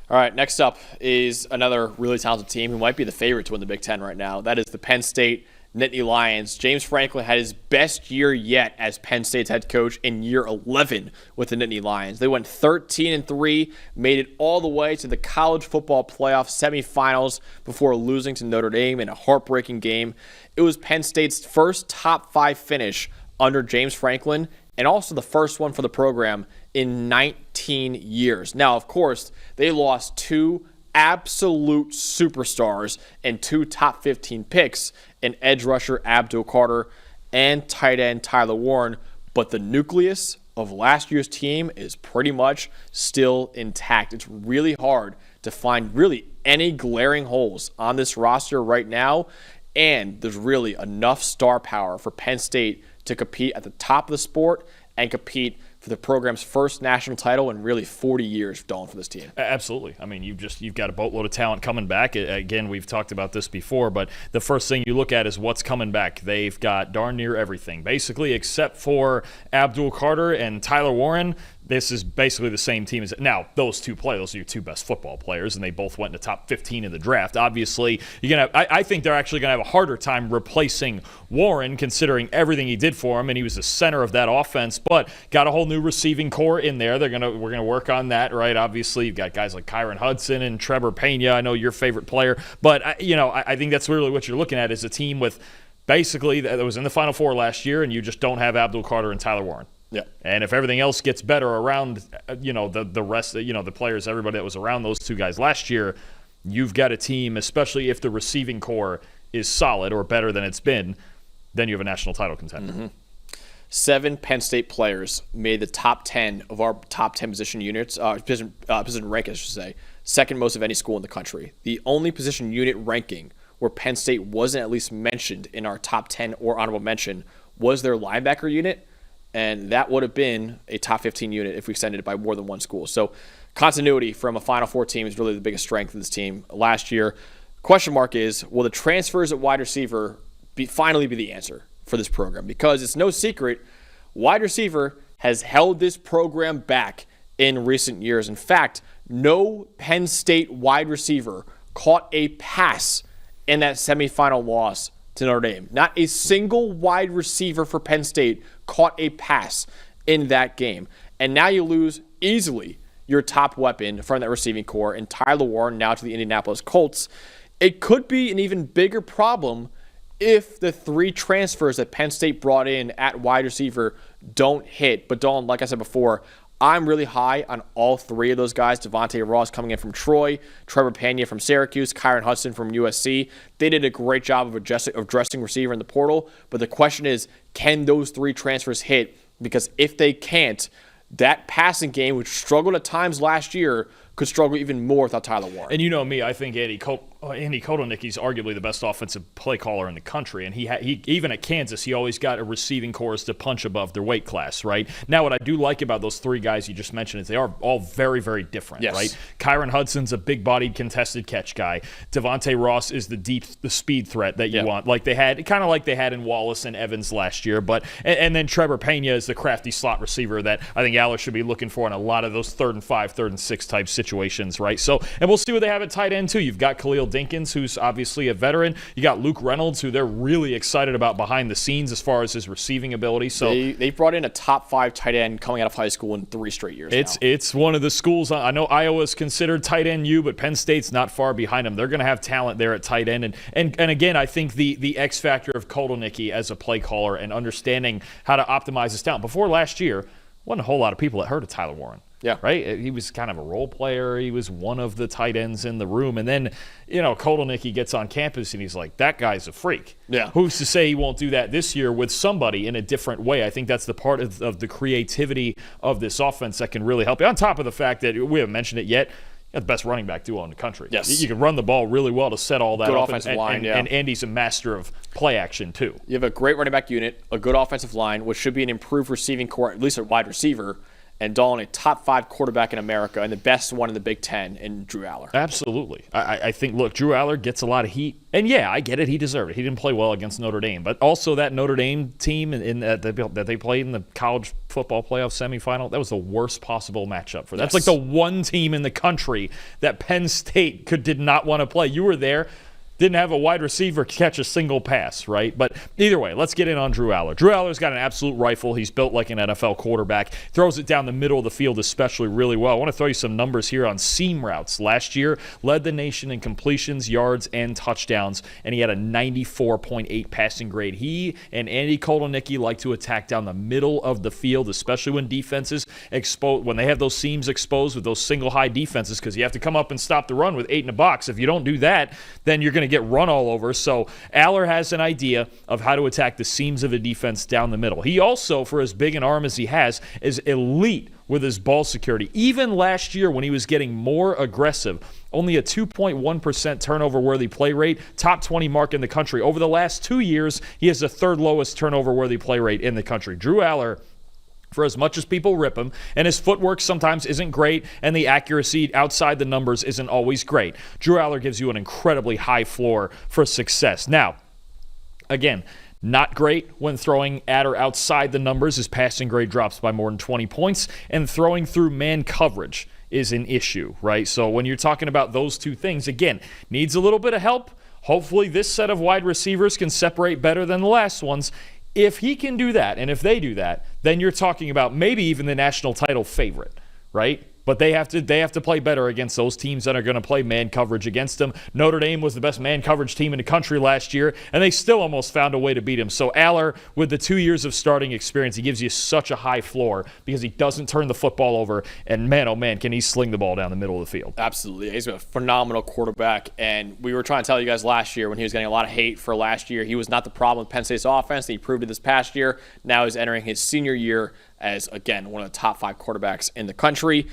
All right, next up is another really talented team who might be the favorite to win the Big Ten right now. That is the Penn State Nittany Lions. James Franklin had his best year yet as Penn State's head coach in year 11 with the Nittany Lions. They went 13-3, made it all the way to the college football playoff semifinals before losing to Notre Dame in a heartbreaking game. It was Penn State's first top 5 finish under James Franklin, and also the first one for the program in 19 years. Now, of course, they lost 2 absolute superstars and 2 top 15 picks in edge rusher Abdul Carter and tight end Tyler Warren, but the nucleus of last year's team is pretty much still intact. It's really hard to find really any glaring holes on this roster right now, and there's really enough star power for Penn State to compete at the top of the sport and compete for the program's first national title in really 40 years, Dalton, for this team. Absolutely. I mean, you've got a boatload of talent coming back. Again, we've talked about this before, but the first thing you look at is what's coming back. They've got darn near everything, basically, except for Abdul Carter and Tyler Warren. This is basically the same team as now. Those are your 2 best football players, and they both went in the top 15 in the draft. Obviously, I think they're actually going to have a harder time replacing Warren, considering everything he did for him, and he was the center of that offense. But got a whole new receiving core in there. We're gonna work on that, right? Obviously, you've got guys like Kyron Hudson and Trevor Pena. I know your favorite player, but I think that's really what you're looking at is a team with basically that was in the Final Four last year, and you just don't have Abdul Carter and Tyler Warren. Yeah. And if everything else gets better around, the rest, the players, everybody that was around those 2 guys last year, you've got a team, especially if the receiving core is solid or better than it's been, then you have a national title contender. Mm-hmm. 7 Penn State players made the top 10 of our top 10 position units, position rank, I should say, second most of any school in the country. The only position unit ranking where Penn State wasn't at least mentioned in our top 10 or honorable mention was their linebacker unit. And that would have been a top 15 unit if we extended it by more than one school. So continuity from a Final Four team is really the biggest strength of this team last year. Question mark is, will the transfers at wide receiver finally be the answer for this program? Because it's no secret, wide receiver has held this program back in recent years. In fact, no Penn State wide receiver caught a pass in that semifinal loss to Notre Dame. Not a single wide receiver for Penn State caught a pass in that game. And now you lose easily your top weapon from that receiving core and Tyler Warren now to the Indianapolis Colts. It could be an even bigger problem if the 3 transfers that Penn State brought in at wide receiver don't hit. But Dalton, like I said before, I'm really high on all 3 of those guys. Devontae Ross coming in from Troy, Trevor Pena from Syracuse, Kyron Hudson from USC. They did a great job of addressing receiver in the portal. But the question is, can those 3 transfers hit? Because if they can't, that passing game, which struggled at times last year, could struggle even more without Tyler Warren. And you know me, I think Andy Kotelnicki's arguably the best offensive play caller in the country. And he even at Kansas, he always got a receiving corps to punch above their weight class, right? Now, what I do like about those 3 guys you just mentioned is they are all very, very different, yes, right? Kyron Hudson's a big-bodied contested catch guy. Devontae Ross is the speed threat that you want, like they had in Wallace and Evans last year. But and then Trevor Pena is the crafty slot receiver that I think Aller should be looking for in a lot of those 3rd and 5, 3rd and 6 type situations, right? So, and we'll see what they have at tight end too. You've got Khalil Dinkins, who's obviously a veteran. You got Luke Reynolds, who they're really excited about behind the scenes as far as his receiving ability. So they brought in a top 5 tight end coming out of high school in 3 straight years. It's one of the schools. I know Iowa's considered tight end U, but Penn State's not far behind them. They're going to have talent there at tight end. And again, I think the X factor of Kotelnicki as a play caller and understanding how to optimize his talent. Before last year, wasn't a whole lot of people that heard of Tyler Warren. Yeah. Right? He was kind of a role player. He was one of the tight ends in the room. And then, Kotelnicki gets on campus and he's like, that guy's a freak. Yeah. Who's to say he won't do that this year with somebody in a different way? I think that's the part of the creativity of this offense that can really help you. On top of the fact that we haven't mentioned it yet, the best running back duo in the country. Yes. You can run the ball really well to set all that good up. Offensive line, yeah. And Andy's a master of play action, too. You have a great running back unit, a good offensive line, which should be an improved receiving core, at least a wide receiver, and Dalton, a top 5 quarterback in America and the best one in the Big Ten, in Drew Aller. Absolutely. I think, look, Drew Aller gets a lot of heat. And, yeah, I get it. He deserved it. He didn't play well against Notre Dame. But also that Notre Dame team that they played in the college football playoff semifinal, that was the worst possible matchup for that. That's like the one team in the country that Penn State did not want to play. You were there. Didn't have a wide receiver catch a single pass, right? But either way, let's get in on Drew Aller. Drew Aller's got an absolute rifle. He's built like an NFL quarterback. Throws it down the middle of the field especially really well. I want to throw you some numbers here on seam routes. Last year, led the nation in completions, yards, and touchdowns, and he had a 94.8 passing grade. He and Andy Kotelnicki like to attack down the middle of the field, especially when defenses when they have those seams exposed with those single high defenses, because you have to come up and stop the run with 8 in a box. If you don't do that, then you're going to get run all over. So Aller has an idea of how to attack the seams of a defense down the middle. He also, for as big an arm as he has, is elite with his ball security. Even last year when he was getting more aggressive, only a 2.1% turnover-worthy play rate, top 20 mark in the country. Over the last 2 years, he has the third lowest turnover-worthy play rate in the country. Drew Aller, for as much as people rip him, and his footwork sometimes isn't great, and the accuracy outside the numbers isn't always great, Drew Aller gives you an incredibly high floor for success. Now, again, not great when throwing at or outside the numbers. His passing grade drops by more than 20 points, and throwing through man coverage is an issue, right? So when you're talking about those two things, again, needs a little bit of help. Hopefully this set of wide receivers can separate better than the last ones. If he can do that, and if they do that, then you're talking about maybe even the national title favorite, right? But they have to play better against those teams that are going to play man coverage against them. Notre Dame was the best man coverage team in the country last year, and they still almost found a way to beat him. So Aller, with the 2 years of starting experience, he gives you such a high floor because he doesn't turn the football over, and man, oh man, can he sling the ball down the middle of the field. Absolutely. He's a phenomenal quarterback, and we were trying to tell you guys last year when he was getting a lot of hate for last year, he was not the problem with Penn State's offense, and he proved it this past year. Now he's entering his senior year as, again, one of the top 5 quarterbacks in the country.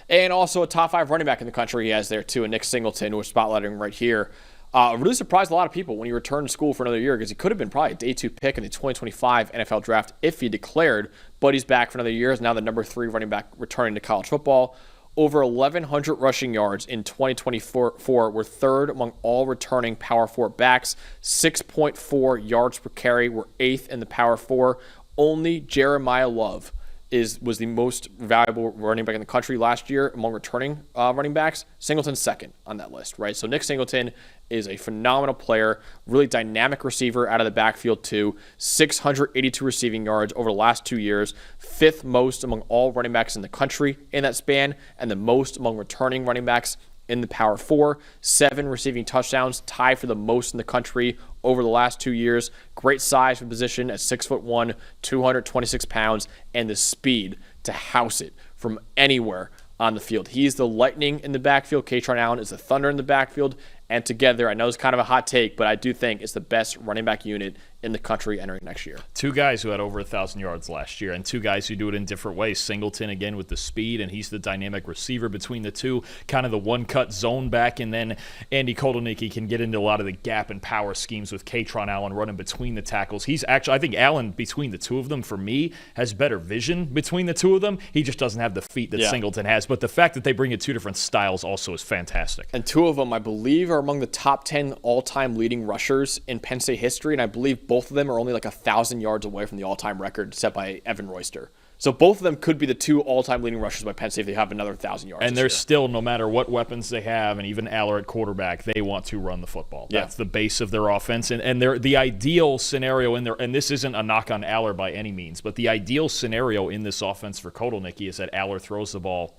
And also a top 5 running back in the country he has there too, and Nick Singleton, who we're spotlighting right here. Really surprised a lot of people when he returned to school for another year, because he could have been probably a day 2 pick in the 2025 NFL draft if he declared, but he's back for another year. Is now the number 3 running back returning to college football. Over 1,100 rushing yards in 2024 were third among all returning Power 4 backs. 6.4 yards per carry were 8th in the Power 4. Only Jeremiah Love was the most valuable running back in the country last year among returning running backs. Singleton's second on that list, right? So Nick Singleton is a phenomenal player, really dynamic receiver out of the backfield too. 682 receiving yards over the last 2 years, 5th most among all running backs in the country in that span, and the most among returning running backs in the Power 4. 7 receiving touchdowns, tied for the most in the country over the last 2 years. Great size for position at 6'1", 226 pounds, and the speed to house it from anywhere on the field. He's the lightning in the backfield. Kaytron Allen is the thunder in the backfield. And together, I know it's kind of a hot take, but I do think it's the best running back unit in the country entering next year. 2 guys who had over 1,000 yards last year, and 2 guys who do it in different ways. Singleton, again, with the speed, and he's the dynamic receiver between the two, kind of the one-cut zone back, and then Andy Kotelnicki can get into a lot of the gap and power schemes with Kaytron Allen running between the tackles. He's actually, I think Allen, between the two of them, for me, has better vision between the two of them. He just doesn't have the feet that Singleton has, but the fact that they bring in 2 different styles also is fantastic. And 2 of them, I believe, are among the top 10 all-time leading rushers in Penn State history, and I believe both of them are only like 1,000 yards away from the all-time record set by Evan Royster. So both of them could be the 2 all-time leading rushers by Penn State if they have another 1,000 yards. And they're still, no matter what weapons they have, and even Aller at quarterback, they want to run the football. That's the base of their offense. And the ideal scenario in there, and this isn't a knock on Aller by any means, but the ideal scenario in this offense for Kotelnicki is that Aller throws the ball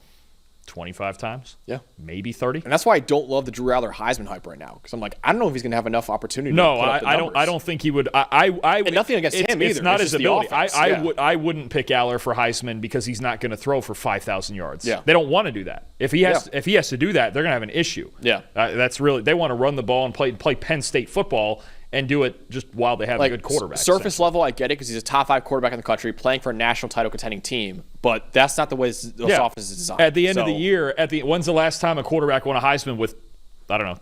25 times, maybe 30, and that's why I don't love the Drew Aller Heisman hype right now, because I'm like, I don't know if he's going to have enough opportunity. No, I don't think he would. And nothing against him either. It's not his ability. I wouldn't pick Aller for Heisman because he's not going to throw for 5,000 yards. They don't want to do that. If he has to do that, they're going to have an issue. That's really, they want to run the ball and play Penn State football and do it just while they have a good quarterback. Surface level, I get it, because he's a top 5 quarterback in the country playing for a national title contending team, but that's not the way this offense is designed. At the end of the year, when's the last time a quarterback won a Heisman with I don't know,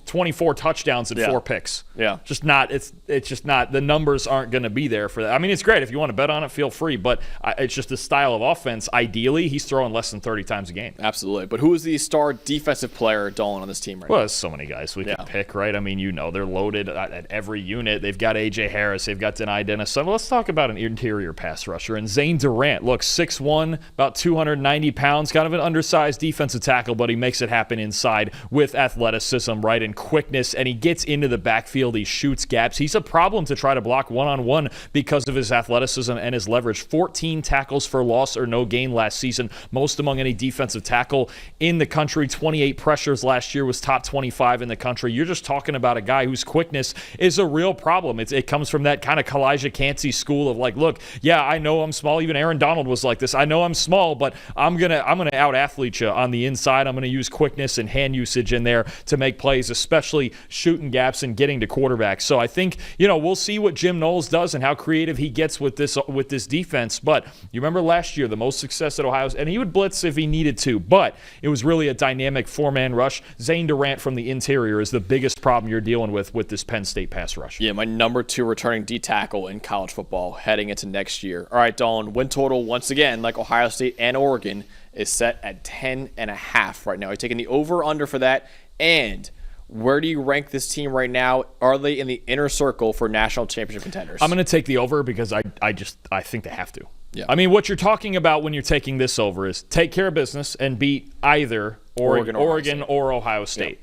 24 touchdowns and 4 picks. Yeah. Just not. It's just not. The numbers aren't going to be there for that. I mean, it's great. If you want to bet on it, feel free. But it's just the style of offense. Ideally, he's throwing less than 30 times a game. Absolutely. But who is the star defensive player, Dalton, on this team right now? Well, there's so many guys we can pick, right? I mean, they're loaded at every unit. They've got A.J. Harris. They've got Denai Dennis. So let's talk about an interior pass rusher. And Zane Durant, look, 6'1", about 290 pounds, kind of an undersized defensive tackle, but he makes it happen inside with athleticism, right, and quickness, and he gets into the backfield. He shoots gaps. He's a problem to try to block one-on-one because of his athleticism and his leverage. 14 tackles for loss or no gain last season, most among any defensive tackle in the country. 28 pressures last year, was top 25 in the country. You're just talking about a guy whose quickness is a real problem. It comes from that kind of Kalijah Cansey school of like, look, yeah, I know I'm small. Even Aaron Donald was like this. I know I'm small, but I'm gonna out-athlete you on the inside. I'm gonna use quickness and hand usage in there to make plays, especially shooting gaps and getting to quarterbacks. So I think, we'll see what Jim Knowles does and how creative he gets with this defense. But you remember last year, the most success at Ohio, and he would blitz if he needed to, but it was really a dynamic 4-man rush. Zane Durant from the interior is the biggest problem you're dealing with this Penn State pass rush. Yeah, my number 2 returning D tackle in college football heading into next year. All right, Dalton, win total once again, like Ohio State and Oregon, is set at 10.5 right now. You're taking the over/under for that. And where do you rank this team right now? Are they in the inner circle for national championship contenders? I'm going to take the over because I think they have to. Yeah. I mean, what you're talking about when you're taking this over is take care of business and beat either Oregon or Ohio State.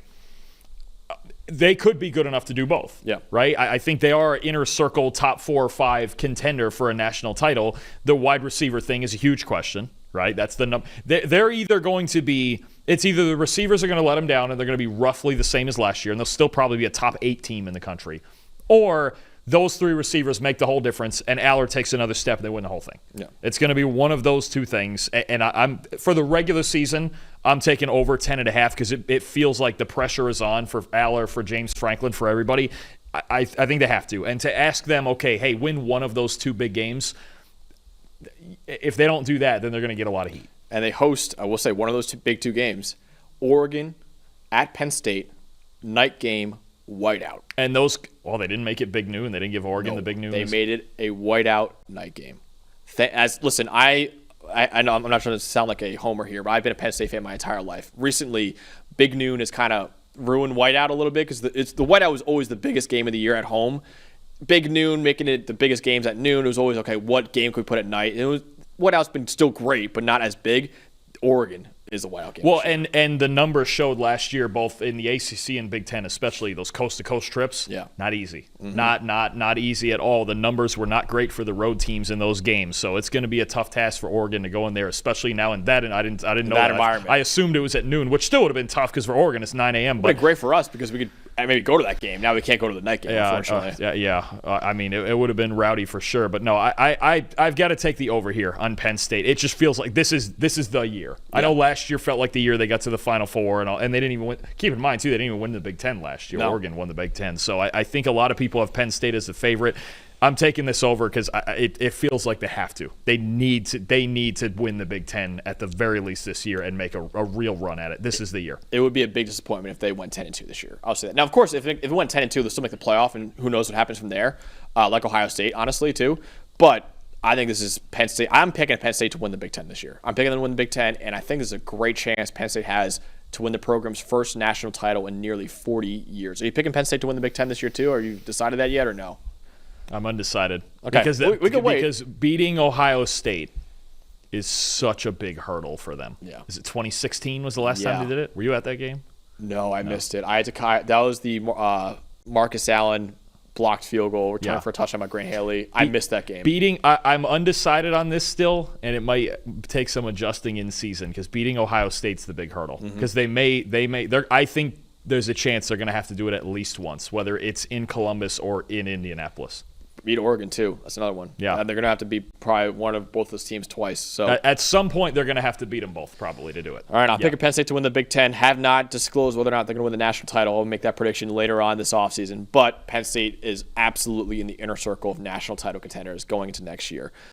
Yeah. They could be good enough to do both. Yeah. Right? I think they are inner circle top 4 or 5 contender for a national title. The wide receiver thing is a huge question, right? That's the number. They're either going to be, it's either the receivers are going to let them down and they're going to be roughly the same as last year, and they'll still probably be a top 8 team in the country, or those 3 receivers make the whole difference and Allard takes another step and they win the whole thing. Yeah. It's going to be one of those 2 things. And I'm for the regular season, I'm taking over 10.5 because it feels like the pressure is on for Allard, for James Franklin, for everybody. I think they have to. And to ask them, okay, hey, win one of those 2 big games, if they don't do that, then they're going to get a lot of heat. And they host, I will say, one of those big 2 games, Oregon at Penn State, night game, whiteout. And they didn't make it big noon. They didn't give Oregon the big noon. They made it a whiteout night game. Listen, I know I'm not trying to sound like a homer here, but I've been a Penn State fan my entire life. Recently, big noon has kind of ruined whiteout a little bit because the whiteout was always the biggest game of the year at home. Big noon, making it the biggest games at noon. It was always, okay, what game could we put at night? And whiteout's been still great, but not as big. Oregon is a whiteout game. Well, and the numbers showed last year, both in the ACC and Big Ten, especially those coast-to-coast trips. Yeah, not easy. Mm-hmm. Not easy at all. The numbers were not great for the road teams in those games, so it's going to be a tough task for Oregon to go in there, especially now in that. And I didn't know that environment. I assumed it was at noon, which still would have been tough because for Oregon it's 9 a.m. But great for us because we could maybe go to that game. Now we can't go to the night game, unfortunately. I mean, it would have been rowdy for sure. But no, I've got to take the over here on Penn State. It just feels like this is the year. Yeah. I know last year felt like the year they got to the Final Four and they didn't even win. Keep in mind too, they didn't even win the Big Ten last year. No. Oregon won the Big Ten, so I think a lot of people have Penn State as the favorite. I'm taking this over because it feels like they have to. They need to win the Big Ten at the very least this year and make a real run at it. This is the year. It would be a big disappointment if they went 10-2 this year. I'll say that. Now, of course, if it went 10-2, they'll still make the playoff, and who knows what happens from there. Like Ohio State, honestly, too. But I think this is Penn State. I'm picking Penn State to win the Big Ten this year. I'm picking them to win the Big Ten, and I think this is a great chance Penn State has to win the program's first national title in nearly 40 years. Are you picking Penn State to win the Big Ten this year, too? Are you decided that yet or no? I'm undecided. Okay, we can wait. Because beating Ohio State is such a big hurdle for them. Yeah. Is it 2016 was the last time they did it? Were you at that game? No, I missed it. I had to. That was the Marcus Allen blocked field goal, return for a touchdown by Grant Haley. I missed that game. I'm undecided on this still, and it might take some adjusting in season because beating Ohio State's the big hurdle because I think there's a chance they're going to have to do it at least once, whether it's in Columbus or in Indianapolis. Beat Oregon, too. That's another one. Yeah. And they're going to have to beat probably one of both those teams twice. So at some point, they're going to have to beat them both probably to do it. All right, I'll pick a Penn State to win the Big Ten. Have not disclosed whether or not they're going to win the national title. I'll make that prediction later on this offseason. But Penn State is absolutely in the inner circle of national title contenders going into next year.